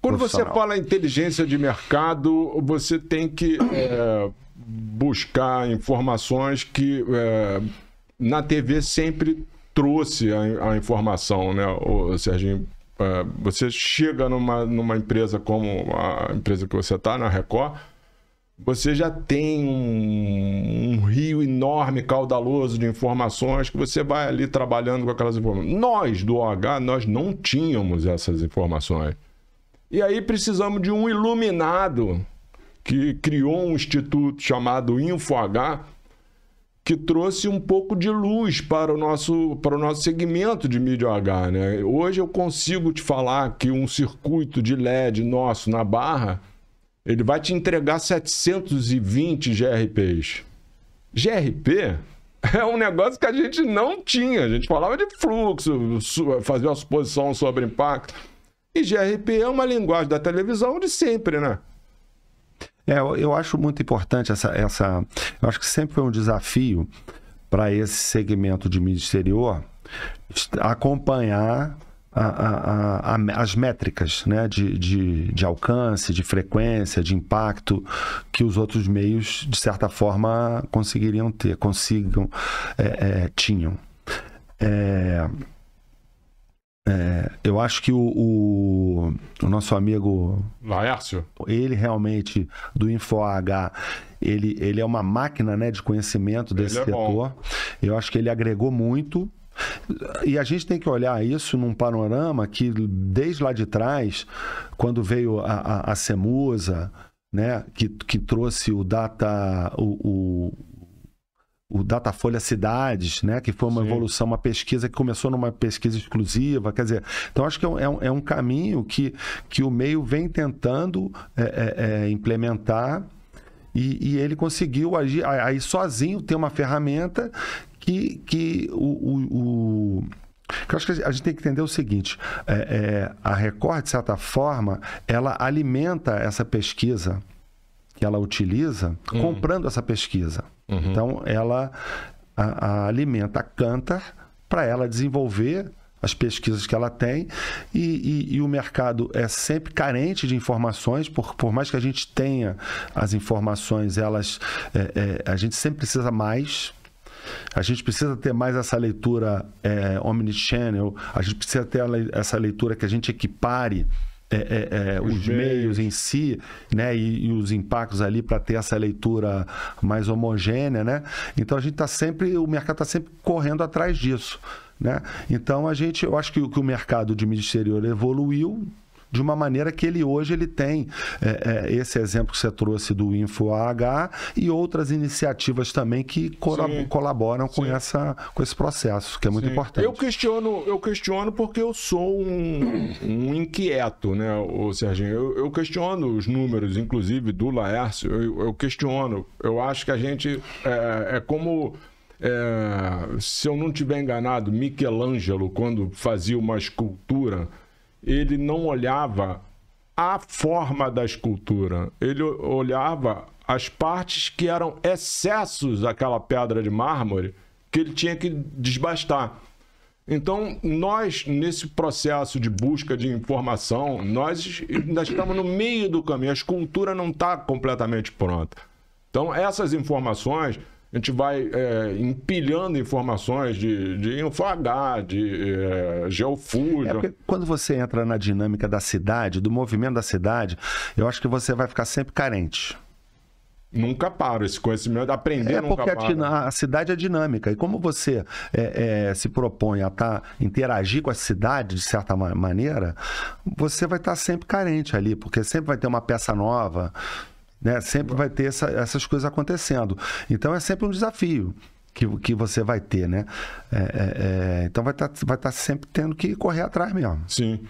Quando você profissional. fala em inteligência de mercado, você tem que buscar informações que na TV sempre trouxe a informação, né, o Serginho? Você chega numa empresa como a empresa que você está, na Record, você já tem um rio enorme, caudaloso de informações que você vai ali trabalhando com aquelas informações. Nós, do OH, nós não tínhamos essas informações. E aí precisamos de um iluminado que criou um instituto chamado InfoH, que trouxe um pouco de luz para o nosso segmento de mídia OH, né? Hoje eu consigo te falar que um circuito de LED nosso na Barra, ele vai te entregar 720 GRPs. GRP é um negócio que a gente não tinha. A gente falava de fluxo, fazia uma suposição sobre impacto. E GRP é uma linguagem da televisão de sempre, né? Eu acho muito importante eu acho que sempre foi um desafio para esse segmento de mídia exterior acompanhar as métricas, né, de alcance, de frequência, de impacto que os outros meios, de certa forma, tinham. Eu acho que o nosso amigo Laércio, ele realmente, do InfoH, ele é uma máquina, né, de conhecimento desse setor. Eu acho que ele agregou muito. E a gente tem que olhar isso num panorama que, desde lá de trás, quando veio a Cemusa, né, que trouxe o Datafolha Cidades, né, que foi uma evolução, uma pesquisa que começou numa pesquisa exclusiva, quer dizer, então acho que é um caminho que o meio vem tentando implementar e ele conseguiu agir aí sozinho, ter uma ferramenta que eu acho que a gente tem que entender o seguinte, a Record, de certa forma, ela alimenta essa pesquisa que ela utiliza comprando essa pesquisa. Então, ela alimenta a Kantar para ela desenvolver as pesquisas que ela tem e o mercado é sempre carente de informações, por mais que a gente tenha as informações, a gente sempre precisa mais. A gente precisa ter mais essa leitura omnichannel, a gente precisa ter essa leitura que a gente equipare os meios em si, né, e os impactos ali para ter essa leitura mais homogênea, né? Então o mercado está sempre correndo atrás disso, né? Então eu acho que o mercado de mídia exterior evoluiu de uma maneira que hoje ele tem esse exemplo que você trouxe do InfoH e outras iniciativas também que colaboram com esse processo, que é muito importante. Eu questiono porque eu sou um inquieto, né, Serginho? Eu questiono os números, inclusive do Laércio, eu questiono. Eu acho que a gente como... se eu não estiver enganado, Michelangelo, quando fazia uma escultura, ele não olhava a forma da escultura, ele olhava as partes que eram excessos daquela pedra de mármore que ele tinha que desbastar. Então, nós, nesse processo de busca de informação, nós ainda estamos no meio do caminho, a escultura não está completamente pronta. Então, essas informações... A gente vai empilhando informações de InfoH, de Geofusion. Porque quando você entra na dinâmica da cidade, do movimento da cidade, eu acho que você vai ficar sempre carente. Nunca para, esse conhecimento, aprender nunca para. Porque a cidade é dinâmica. E como você se propõe a interagir com a cidade, de certa maneira, você vai estar sempre carente ali, porque sempre vai ter uma peça nova, né? Sempre vai ter essas coisas acontecendo. Então é sempre um desafio que você vai ter, né? Então vai estar sempre tendo que correr atrás mesmo. Sim.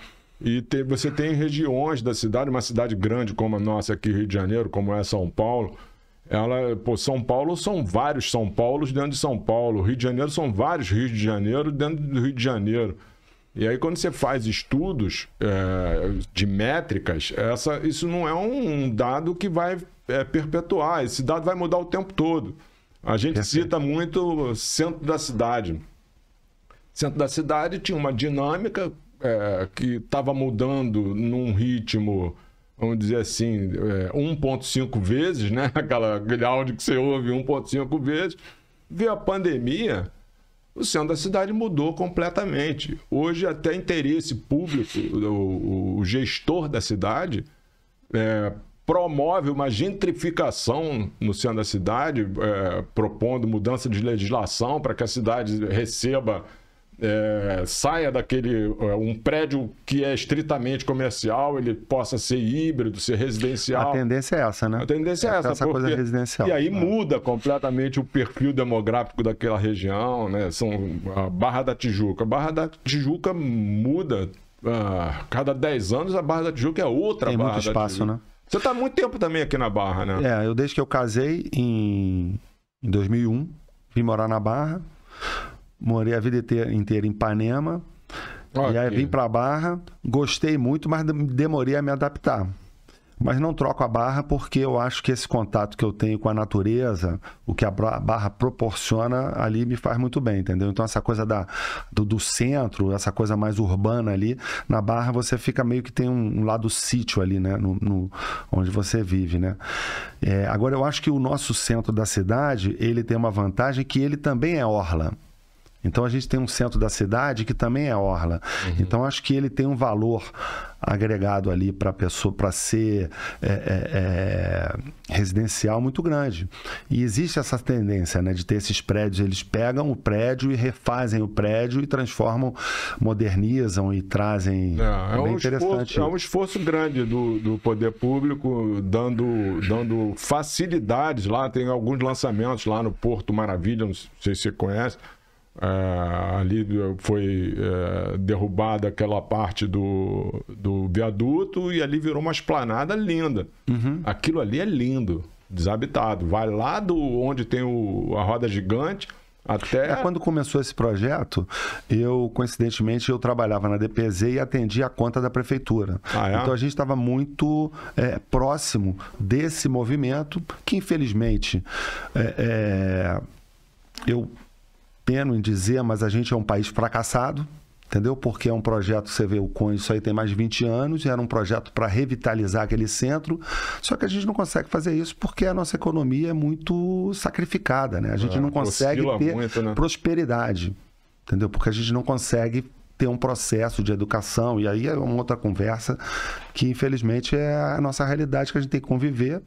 E você tem regiões da cidade, uma cidade grande como a nossa aqui, Rio de Janeiro, como é São Paulo. São Paulo são vários São Paulos dentro de São Paulo. Rio de Janeiro são vários Rios de Janeiro dentro do Rio de Janeiro. E aí, quando você faz estudos de métricas, isso não é um dado que vai perpetuar. Esse dado vai mudar o tempo todo. A gente cita muito o centro da cidade. O centro da cidade tinha uma dinâmica que estava mudando num ritmo, vamos dizer assim, 1,5 vezes, né? Aquele áudio que você ouve 1,5 vezes. Veio a pandemia, o centro da cidade mudou completamente. Hoje, até interesse público, o gestor da cidade promove uma gentrificação no centro da cidade, propondo mudança de legislação para que a cidade receba, saia daquele um prédio que é estritamente comercial, ele possa ser híbrido, ser residencial. A tendência é essa, né? A tendência é essa, essa coisa residencial. E aí muda completamente o perfil demográfico daquela região, né? São a Barra da Tijuca. A Barra da Tijuca muda. Cada 10 anos a Barra da Tijuca é outra Tem Barra muito espaço, da Tijuca. né? Você está há muito tempo também aqui na Barra, né? Eu desde que eu casei em 2001, vim morar na Barra. Morei a vida inteira em Ipanema. Okay. E aí vim pra Barra. Gostei muito, mas demorei a me adaptar. Mas não troco a Barra porque eu acho que esse contato que eu tenho com a natureza, o que a Barra proporciona ali me faz muito bem, entendeu? Então essa coisa do centro, essa coisa mais urbana ali, na Barra você fica meio que tem um lado sítio ali, né? Onde você vive, né? Agora eu acho que o nosso centro da cidade, ele tem uma vantagem que ele também é orla. Então a gente tem um centro da cidade que também é orla. Uhum. Então acho que ele tem um valor agregado ali para a pessoa, para ser residencial muito grande. E existe essa tendência, né, de ter esses prédios, eles pegam o prédio e refazem o prédio e transformam, modernizam e trazem. Bem interessante. É um esforço grande do poder público, dando facilidades lá. Tem alguns lançamentos lá no Porto Maravilha, não sei se você conhece. Ali foi derrubada aquela parte do viaduto e ali virou uma esplanada linda. Uhum. Aquilo ali é lindo, desabitado. Vai lá onde tem a roda gigante até... Quando começou esse projeto, coincidentemente, eu trabalhava na DPZ e atendia a conta da prefeitura. Então a gente estava muito próximo desse movimento que, infelizmente, eu peno em dizer, mas a gente é um país fracassado, entendeu? Porque é um projeto, você vê o Conde, isso aí tem mais de 20 anos, era um projeto para revitalizar aquele centro, só que a gente não consegue fazer isso porque a nossa economia é muito sacrificada, né? A gente não consegue ter muito, né? Prosperidade, entendeu? Porque a gente não consegue ter um processo de educação, e aí é uma outra conversa que, infelizmente, é a nossa realidade que a gente tem que conviver.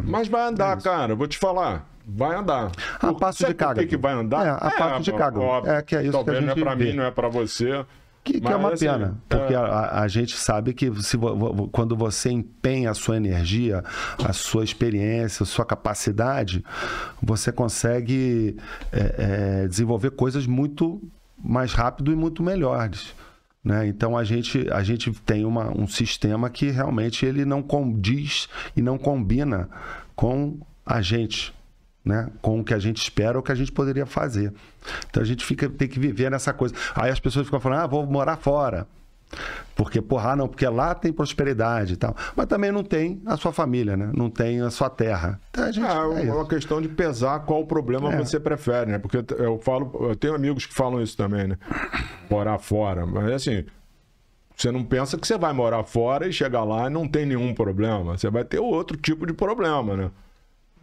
Mas vai andar, cara, eu vou te falar. Vai andar. A passo de cágado. Que vai andar? A passo de cágado. Que é isso talvez que a gente não é para mim, não é para você. Que é uma pena, porque a gente sabe que quando você empenha a sua energia, a sua experiência, a sua capacidade, você consegue desenvolver coisas muito mais rápido e muito melhores. Né? Então a gente tem um sistema que realmente ele não condiz e não combina com a gente, né? Com o que a gente espera ou o que a gente poderia fazer. Então a gente tem que viver nessa coisa. Aí as pessoas ficam falando, vou morar fora. Porque, porque lá tem prosperidade e tal. Mas também não tem a sua família, né? Não tem a sua terra. Então, é uma questão de pesar qual o problema você prefere, né? Porque eu tenho amigos que falam isso também, né? Morar fora. Mas assim, você não pensa que você vai morar fora e chegar lá e não tem nenhum problema. Você vai ter outro tipo de problema, né?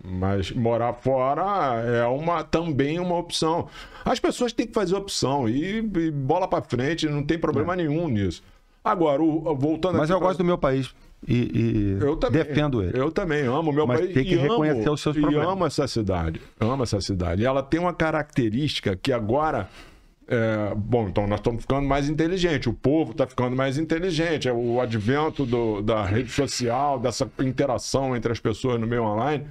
Mas morar fora é também uma opção. As pessoas têm que fazer opção e bola para frente, não tem problema nenhum nisso. Agora, voltando Mas eu gosto do meu país e eu também, defendo ele. Eu também amo o meu país tem que reconhecer os seus problemas. E amo essa cidade. Amo essa cidade. E ela tem uma característica que agora... então nós estamos ficando mais inteligentes, o povo está ficando mais inteligente, o advento da rede social, dessa interação entre as pessoas no meio online,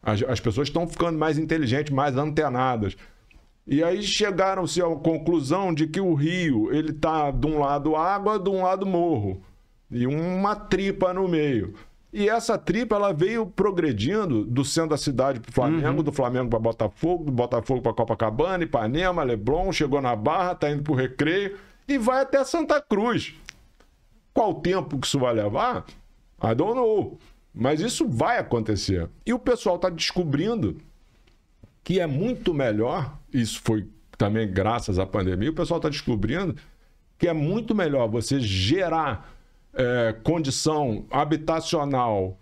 as pessoas estão ficando mais inteligentes, mais antenadas. E aí chegaram-se à conclusão de que o rio, ele está de um lado água, de um lado morro, e uma tripa no meio. E essa tripa, ela veio progredindo do centro da cidade para o Flamengo, do Flamengo para Botafogo, do Botafogo para Copacabana, Ipanema, Leblon, chegou na Barra, está indo para o Recreio e vai até Santa Cruz. Qual tempo que isso vai levar? I don't know. Mas isso vai acontecer. E o pessoal está descobrindo que é muito melhor, isso foi também graças à pandemia, o pessoal está descobrindo que é muito melhor você gerar condição habitacional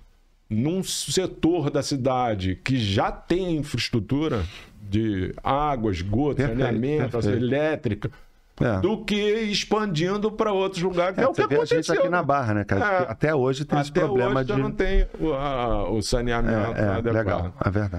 num setor da cidade que já tem infraestrutura de água, esgoto, saneamento, elétrica, do que expandindo para outros lugares, que é o que aconteceu. A gente aqui na Barra, né, cara? Até hoje tem esse problema de... não tem o saneamento adequado. Legal, é verdade.